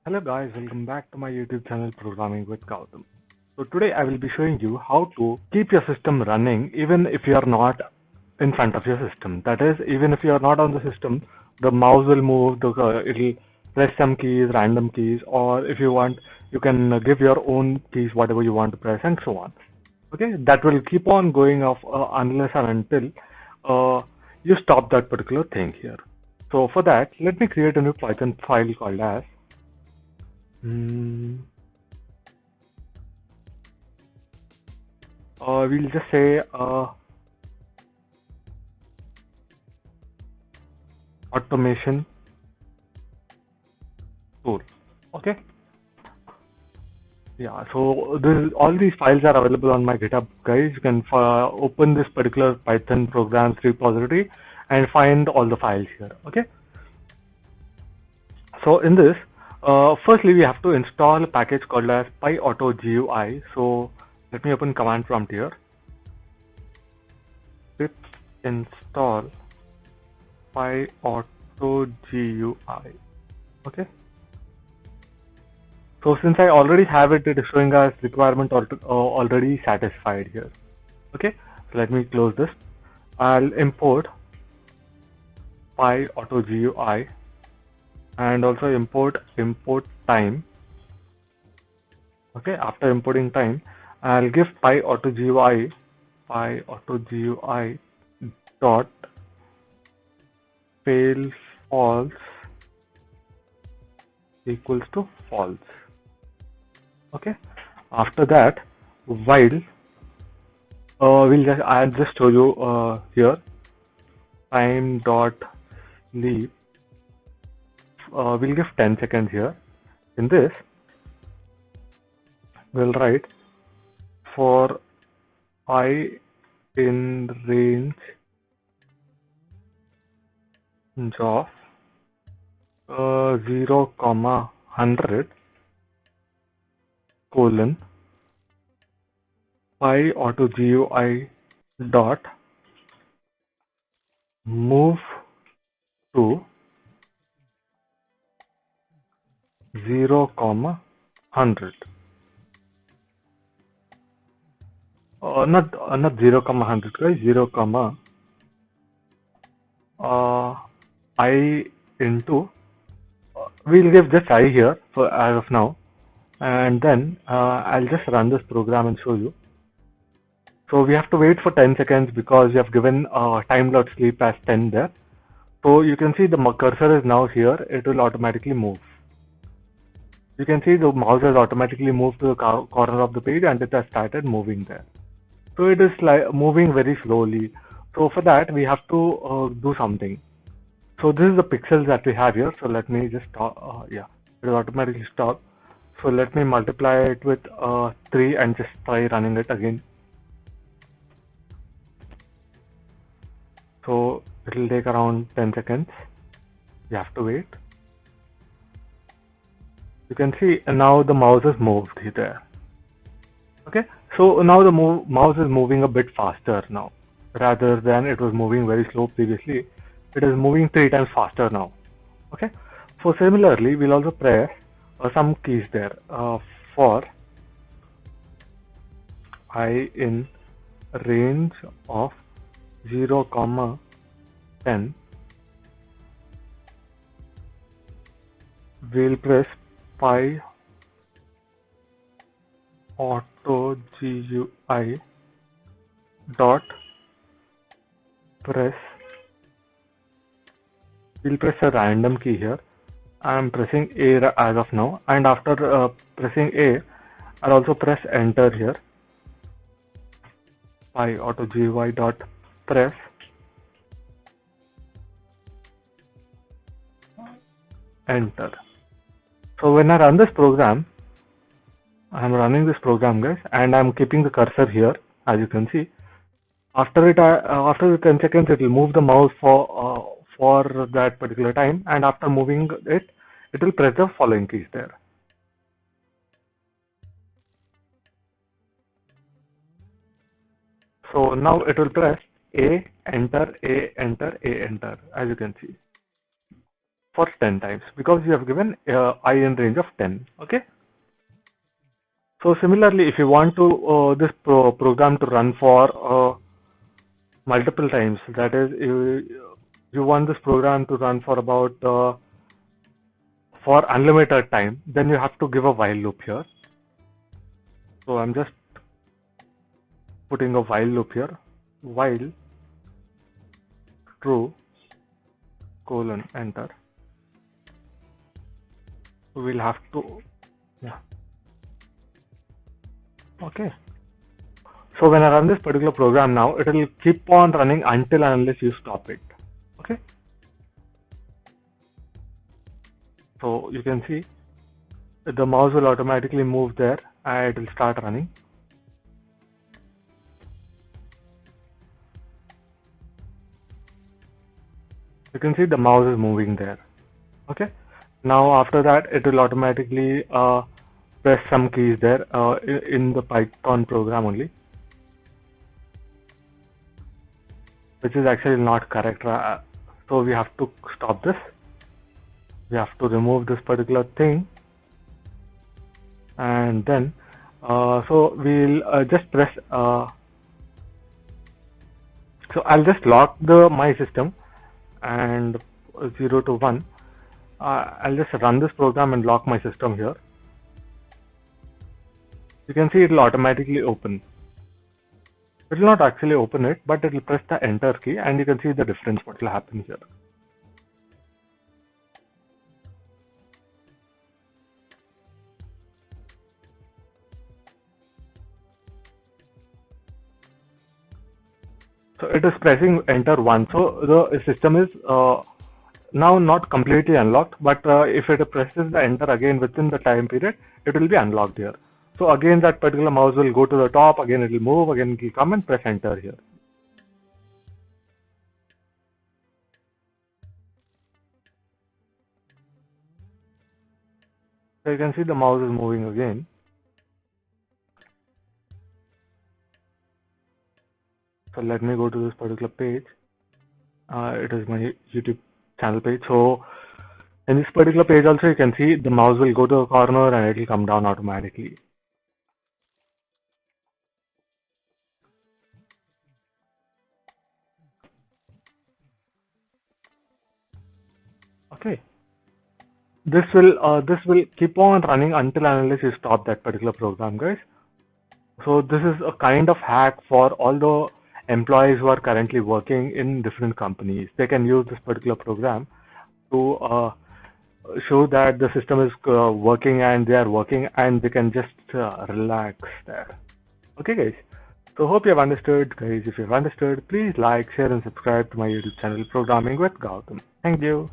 Hello guys, welcome back to my YouTube channel Programming with Gautam. So today I will be showing you how to keep your system running even if you are not in front of your system. That is, even if you are not on the system, the mouse will move, it'll press some keys, random keys, or if you want, you can give your own keys, whatever you want to press, and so on. Okay, that will keep on going off unless and until you stop that particular thing here. So for that, let me create a new Python file called as mm, we'll just say automation tool. Okay. Yeah. So all these files are available on my GitHub, guys. You can open this particular Python programs repository and find all the files here. Okay. So in this, firstly we have to install a package called as PyAutoGUI. So let me open command prompt here. Pip install PyAutoGUI. Okay. So since I already have it, it is showing us requirement already satisfied here. Okay, so let me close this. I'll import PyAutoGUI and also import time. Okay, after importing time, I'll give PyAutoGUI dot fail false equals to false. Okay, after that, while I'll just show you here time dot leave. We'll give 10 seconds here. In this, we'll write for I in range of 0, 100 colon PyAutoGUI dot move to 0, 100. Not 0, 100, guys. 0, I into we'll give just I here for as of now, and then I'll just run this program and show you. So we have to wait for 10 seconds because we have given time.sleep as 10 there. So you can see the cursor is now here. It will automatically move. You can see the mouse has automatically moved to the corner of the page and it has started moving there. So it is like moving very slowly. So for that we have to do something. So this is the pixels that we have here. So let me just stop. Yeah, it will automatically stop. So let me multiply it with 3 and just try running it again. So it will take around 10 seconds. You have to wait. You can see now the mouse is moved there. Okay, so now the mouse is moving a bit faster now rather than it was moving very slow previously. It is moving 3 times faster now. Okay, so similarly we'll also press some keys there for I in range of 0, 10. We'll press Pi auto GUI dot press. We'll press a random key here. I'm pressing A as of now, and after pressing A, I'll also press enter here. Pi auto GUI dot press enter. So when I run this program, I'm running this program, guys, and I'm keeping the cursor here, as you can see. After the 10 seconds, it will move the mouse for that particular time, and after moving it, it will press the following keys there. So now it will press A, enter, A, enter, A, enter, as you can see. for 10 times because you have given I in range of 10. Okay. So similarly, if you want to this program to run for multiple times, that is, you want this program to run for about for unlimited time, then you have to give a while loop here. So I'm just putting a while loop here. While true colon enter. We'll have to, yeah. Okay. So when I run this particular program now, it will keep on running until and unless you stop it. Okay. So you can see the mouse will automatically move there and it will start running. You can see the mouse is moving there. Okay. Now after that, it will automatically press some keys there in the Python program only, which is actually not correct. So we have to stop this. We have to remove this particular thing, and then so we'll just press. So I'll just lock my system and 0 to 1. I'll just run this program and lock my system here. You can see it will automatically open. It will not actually open it, but it will press the enter key and you can see the difference what will happen here. So it is pressing enter once. So the system is now not completely unlocked, but if it presses the enter again within the time period, it will be unlocked here. So again that particular mouse will go to the top, again it will move, again it will come and press enter here. So you can see the mouse is moving again. So let me go to this particular page. It is my YouTube channel page. So in this particular page also you can see the mouse will go to the corner and it will come down automatically. Okay. This will keep on running until and unless you stop that particular program, guys. So this is a kind of hack for all the employees who are currently working in different companies. They can use this particular program to show that the system is working and they are working and they can just relax there. Okay, guys. So hope you have understood, guys. If you have understood, please like, share, and subscribe to my YouTube channel, Programming with Gautam. Thank you.